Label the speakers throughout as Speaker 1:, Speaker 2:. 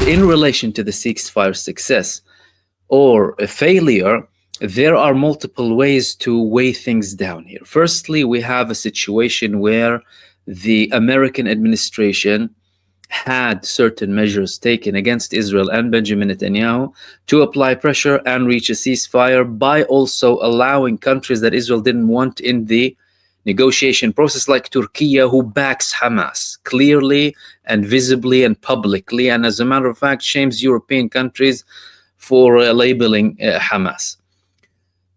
Speaker 1: in relation to the ceasefire success or a failure, there are multiple ways to weigh things down here. Firstly, we have a situation where the American administration had certain measures taken against Israel and Benjamin Netanyahu to apply pressure and reach a ceasefire by also allowing countries that Israel didn't want in the negotiation process, like Turkey, who backs Hamas clearly and visibly and publicly, and as a matter of fact, shames European countries for labeling Hamas.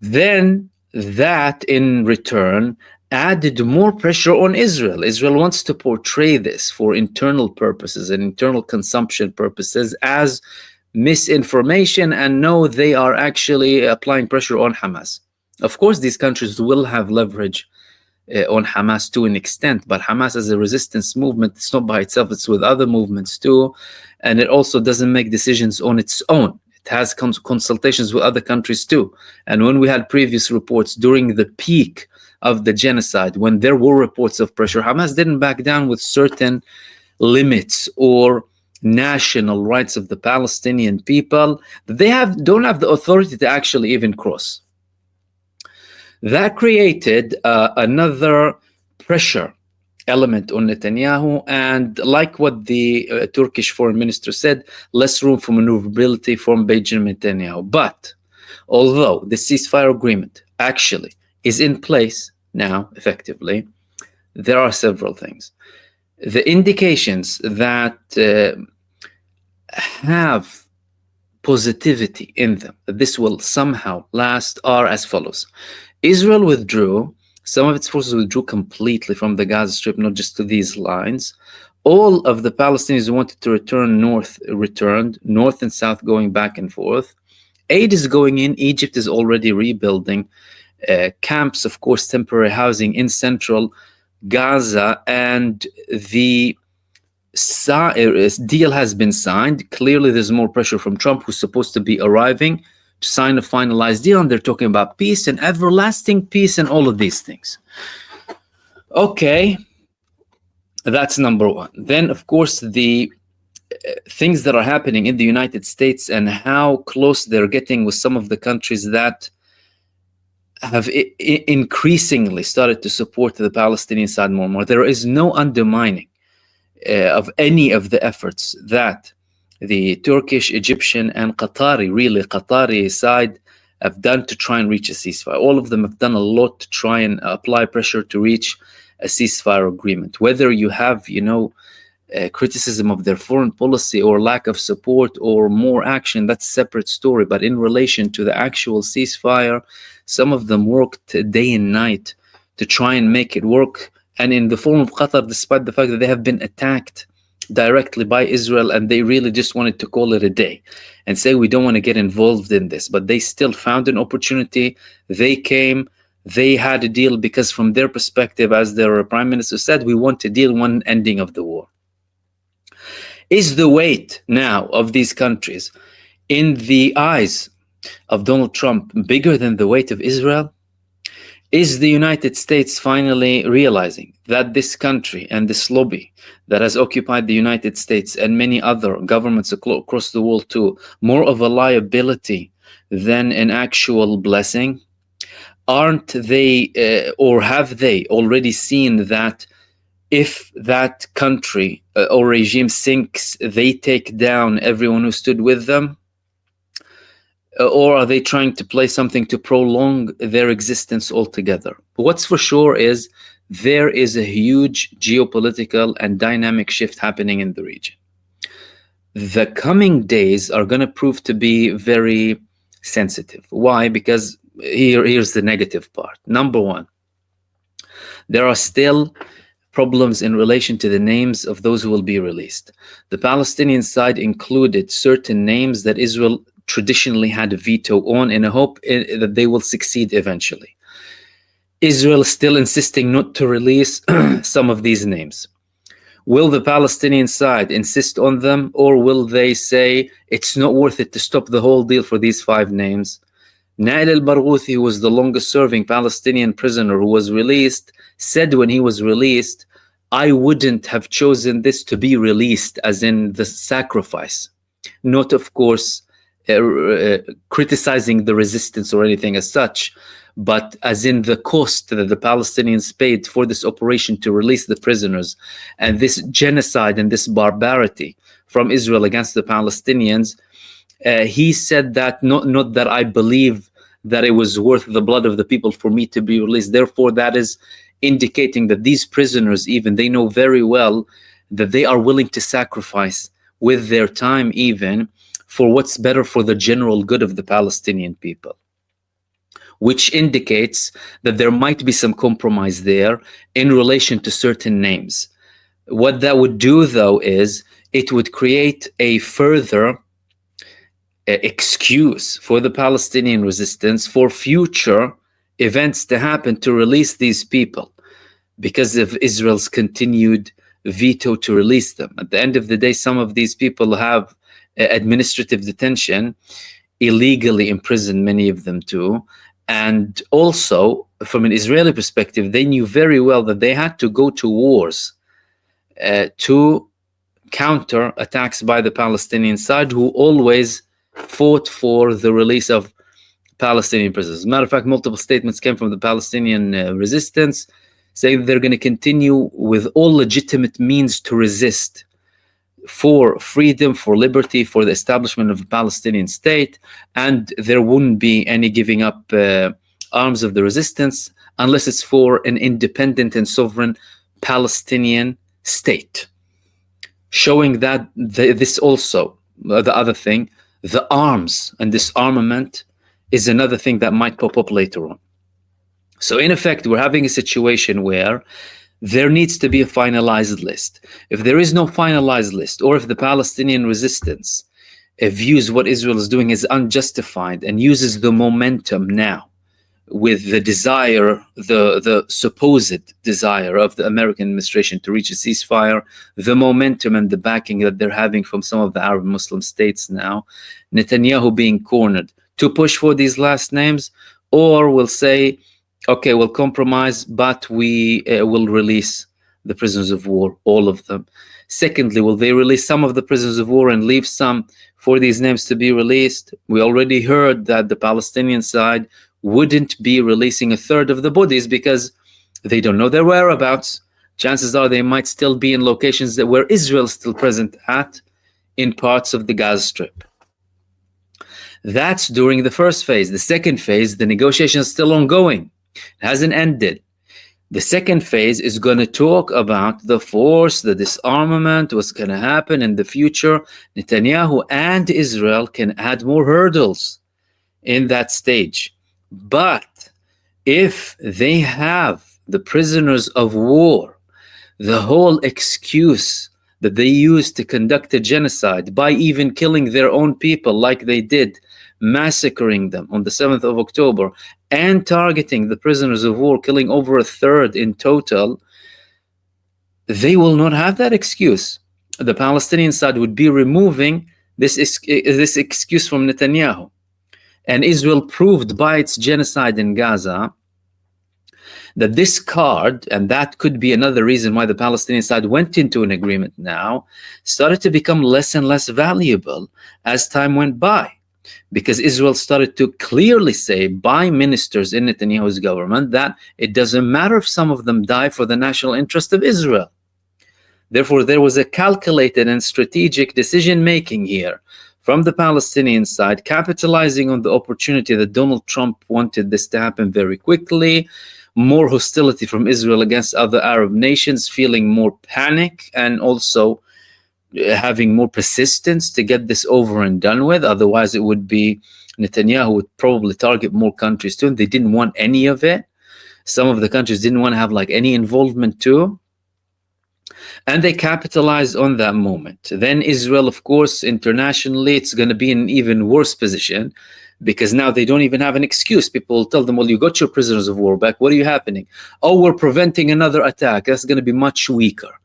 Speaker 1: Then that in return added more pressure on Israel. Israel wants to portray this for internal purposes and internal consumption purposes as misinformation, and no, they are actually applying pressure on Hamas. Of course, these countries will have leverage on Hamas to an extent, but Hamas as a resistance movement, it's not by itself, it's with other movements too, and it also doesn't make decisions on its own. It has consultations with other countries too. And when we had previous reports during the peak of the genocide, when there were reports of pressure, Hamas didn't back down with certain limits or national rights of the Palestinian people that they don't have the authority to actually even cross. That created another pressure element on Netanyahu, and like what the Turkish foreign minister said, less room for maneuverability from Benjamin Netanyahu. But although the ceasefire agreement actually is in place now, effectively, there are several things. The indications that have positivity in them, that this will somehow last, are as follows. Israel withdrew, some of its forces withdrew completely from the Gaza Strip, not just to these lines. All of the Palestinians who wanted to return north returned, north and south going back and forth. Aid is going in. Egypt is already rebuilding camps, of course, temporary housing in central Gaza, and the deal has been signed. Clearly, there's more pressure from Trump, who's supposed to be arriving to sign a finalized deal, and they're talking about peace and everlasting peace and all of these things. Okay, that's number one. Then, of course, the things that are happening in the United States and how close they're getting with some of the countries that have increasingly started to support the Palestinian side more and more. There is no undermining of any of the efforts that the Turkish, Egyptian, and Qatari side have done to try and reach a ceasefire. All of them have done a lot to try and apply pressure to reach a ceasefire agreement. Whether you have, criticism of their foreign policy or lack of support or more action, that's a separate story. But in relation to the actual ceasefire, some of them worked day and night to try and make it work. And in the form of Qatar, despite the fact that they have been attacked directly by Israel, and they really just wanted to call it a day and say, we don't want to get involved in this. But they still found an opportunity. They came, they had a deal, because from their perspective, as their prime minister said, we want a deal, one ending of the war. Is the weight now of these countries in the eyes of Donald Trump bigger than the weight of Israel? Is the United States finally realizing that this country and this lobby that has occupied the United States and many other governments across the world too, more of a liability than an actual blessing? Aren't they, or have they already seen that if that country or regime sinks, they take down everyone who stood with them? Or are they trying to play something to prolong their existence altogether? What's for sure is there is a huge geopolitical and dynamic shift happening in the region. The coming days are going to prove to be very sensitive. Why? Because here's the negative part. Number one, there are still problems in relation to the names of those who will be released. The Palestinian side included certain names that Israel traditionally had a veto on in a hope that they will succeed eventually. Israel is still insisting not to release some of these names. Will the Palestinian side insist on them, or will they say it's not worth it to stop the whole deal for these 5 names? Nail al-Barghouthi, who was the longest serving Palestinian prisoner who was released, said when he was released, I wouldn't have chosen this to be released, as in the sacrifice not, of course, criticizing the resistance or anything as such, but as in the cost that the Palestinians paid for this operation to release the prisoners, and this genocide and this barbarity from Israel against the Palestinians. He said that not that I believe that it was worth the blood of the people for me to be released. Therefore, that is indicating that these prisoners, even, they know very well that they are willing to sacrifice with their time even for what's better for the general good of the Palestinian people, which indicates that there might be some compromise there in relation to certain names. What that would do, though, is it would create a further excuse for the Palestinian resistance for future events to happen to release these people because of Israel's continued veto to release them. At the end of the day, some of these people have administrative detention, illegally imprisoned, many of them too. And also, from an Israeli perspective, they knew very well that they had to go to wars to counter attacks by the Palestinian side, who always fought for the release of Palestinian prisoners. As a matter of fact, multiple statements came from the Palestinian resistance saying that they're going to continue with all legitimate means to resist for freedom, for liberty, for the establishment of a Palestinian state, and there wouldn't be any giving up arms of the resistance unless it's for an independent and sovereign Palestinian state. Showing that this also, the other thing, the arms and disarmament is another thing that might pop up later on. So in effect, we're having a situation where there needs to be a finalized list. If there is no finalized list, or if the Palestinian resistance views what Israel is doing as unjustified and uses the momentum now with the desire, the supposed desire of the American administration to reach a ceasefire, the momentum and the backing that they're having from some of the Arab Muslim states now, Netanyahu being cornered to push for these last names, or will say, okay, we'll compromise, but we will release the prisoners of war, all of them. Secondly, will they release some of the prisoners of war and leave some for these names to be released? We already heard that the Palestinian side wouldn't be releasing a third of the bodies because they don't know their whereabouts. Chances are they might still be in locations that where Israel is still present at, in parts of the Gaza Strip. That's during the first phase. The second phase, the negotiation is still ongoing. It hasn't ended. The second phase is going to talk about the force, the disarmament, what's going to happen in the future. Netanyahu and Israel can add more hurdles in that stage. But if they have the prisoners of war, the whole excuse that they use to conduct a genocide by even killing their own people like they did, massacring them on the 7th of October and targeting the prisoners of war, killing over a third in total, they will not have that excuse. The Palestinian side would be removing this excuse from Netanyahu. And Israel proved by its genocide in Gaza that this card, and that could be another reason why the Palestinian side went into an agreement now, started to become less and less valuable as time went by. Because Israel started to clearly say by ministers in Netanyahu's government that it doesn't matter if some of them die for the national interest of Israel. Therefore, there was a calculated and strategic decision-making here from the Palestinian side, capitalizing on the opportunity that Donald Trump wanted this to happen very quickly, more hostility from Israel against other Arab nations, feeling more panic, and also having more persistence to get this over and done with. Otherwise, it would be Netanyahu would probably target more countries too, and they didn't want any of it. Some of the countries didn't want to have like any involvement too. And they capitalized on that moment. Then Israel, of course, internationally, it's going to be in an even worse position because now they don't even have an excuse. People will tell them, well, you got your prisoners of war back. What are you happening? Oh, we're preventing another attack. That's going to be much weaker.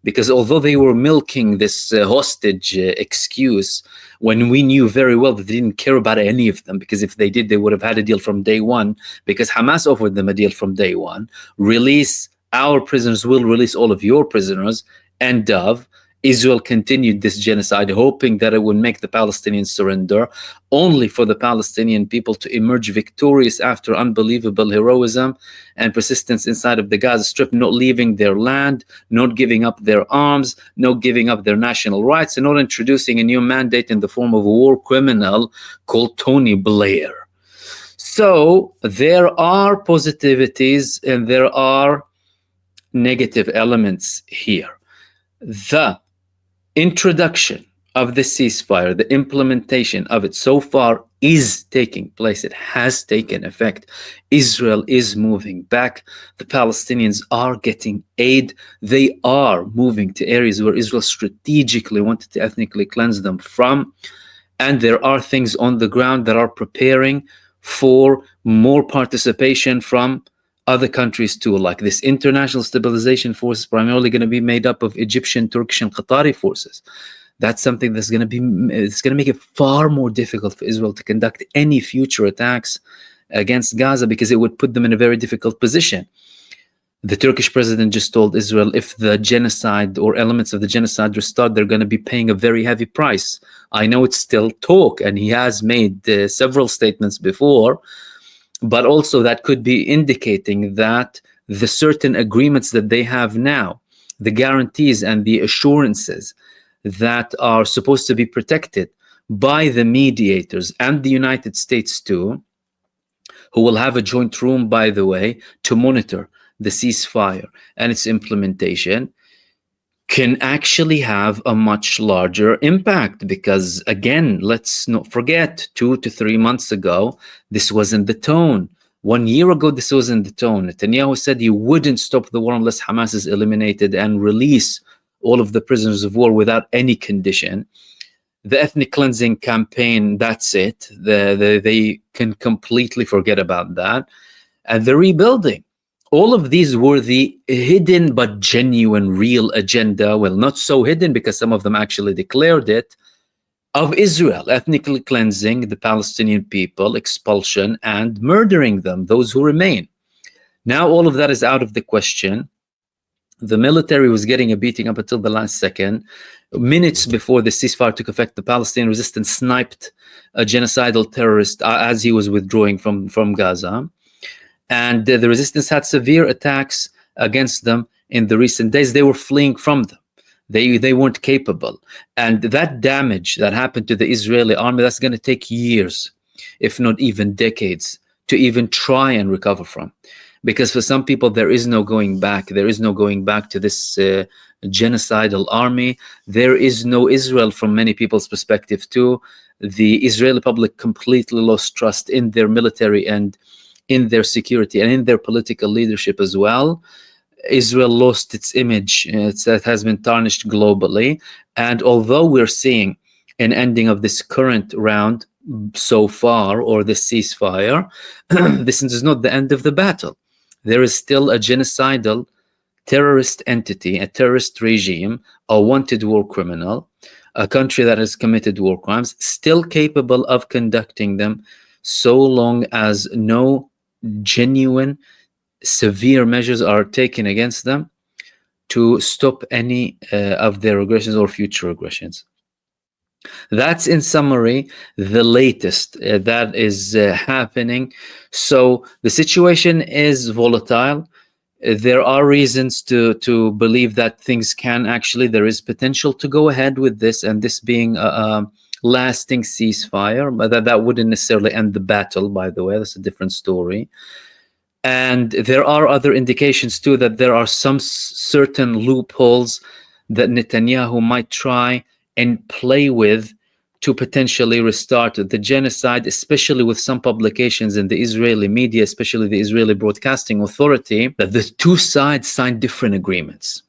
Speaker 1: Because although they were milking this hostage excuse, when we knew very well that they didn't care about any of them, because if they did, they would have had a deal from day one, because Hamas offered them a deal from day one. Release our prisoners, will release all of your prisoners, end of. Israel continued this genocide, hoping that it would make the Palestinians surrender, only for the Palestinian people to emerge victorious after unbelievable heroism and persistence inside of the Gaza Strip, not leaving their land, not giving up their arms, not giving up their national rights, and not introducing a new mandate in the form of a war criminal called Tony Blair. So there are positivities and there are negative elements here. The introduction of the ceasefire, the implementation of it so far is taking place. It has taken effect. Israel is moving back. The Palestinians are getting aid. They are moving to areas where Israel strategically wanted to ethnically cleanse them from. And there are things on the ground that are preparing for more participation from other countries too, like this international stabilization force is primarily going to be made up of Egyptian, Turkish, and Qatari forces. That's something that's going to be, it's going to make it far more difficult for Israel to conduct any future attacks against Gaza, because it would put them in a very difficult position. The Turkish president just told Israel if the genocide or elements of the genocide restart, they're going to be paying a very heavy price. I know it's still talk, and he has made several statements before, but also that could be indicating that the certain agreements that they have now, the guarantees and the assurances that are supposed to be protected by the mediators and the United States too, who will have a joint room, by the way, to monitor the ceasefire and its implementation, can actually have a much larger impact. Because again, let's not forget, 2 to 3 months ago, this wasn't the tone. 1 year ago, this wasn't the tone. Netanyahu said he wouldn't stop the war unless Hamas is eliminated and release all of the prisoners of war without any condition. The ethnic cleansing campaign, that's it. They can completely forget about that. And the rebuilding. All of these were the hidden but genuine, real agenda. Well, not so hidden because some of them actually declared it, of Israel, ethnically cleansing the Palestinian people, expulsion, and murdering them, those who remain. Now all of that is out of the question. The military was getting a beating up until the last second. Minutes before the ceasefire took effect, the Palestinian resistance sniped a genocidal terrorist as he was withdrawing from Gaza. And the resistance had severe attacks against them in the recent days. They were fleeing from them. They weren't capable. And that damage that happened to the Israeli army, that's going to take years, if not even decades, to even try and recover from. Because for some people, there is no going back. There is no going back to this genocidal army. There is no Israel from many people's perspective too. The Israeli public completely lost trust in their military and in their security and in their political leadership as well. Israel lost its image. It has been tarnished globally. And although we're seeing an ending of this current round so far, or the ceasefire, this is not the end of the battle. There is still a genocidal terrorist entity, a terrorist regime, a wanted war criminal, a country that has committed war crimes, still capable of conducting them so long as no genuine severe measures are taken against them to stop any of their aggressions or future aggressions. That's in summary the latest that is happening. So the situation is volatile. There are reasons to believe that things can actually, there is potential to go ahead with this, and this being a lasting ceasefire, but that wouldn't necessarily end the battle, by the way. That's a different story. And there are other indications too that there are some certain loopholes that Netanyahu might try and play with to potentially restart the genocide, especially with some publications in the Israeli media, especially the Israeli Broadcasting Authority, that the two sides signed different agreements.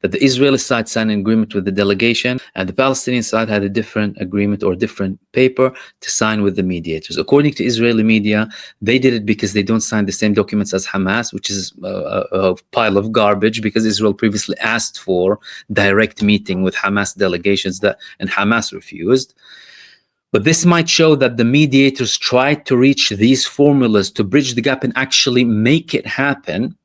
Speaker 1: That the Israeli side signed an agreement with the delegation, and the Palestinian side had a different agreement or different paper to sign with the mediators. According to Israeli media, they did it because they don't sign the same documents as Hamas, which is a pile of garbage, because Israel previously asked for direct meeting with Hamas delegations and Hamas refused. But this might show that the mediators tried to reach these formulas to bridge the gap and actually make it happen,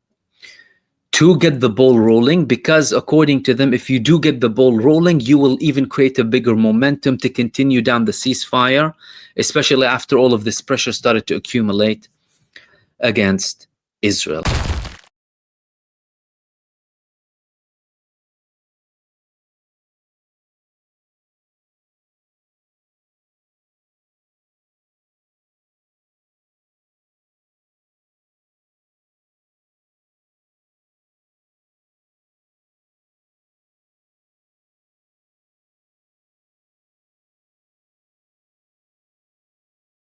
Speaker 1: to get the ball rolling, because according to them, if you do get the ball rolling, you will even create a bigger momentum to continue down the ceasefire, especially after all of this pressure started to accumulate against Israel.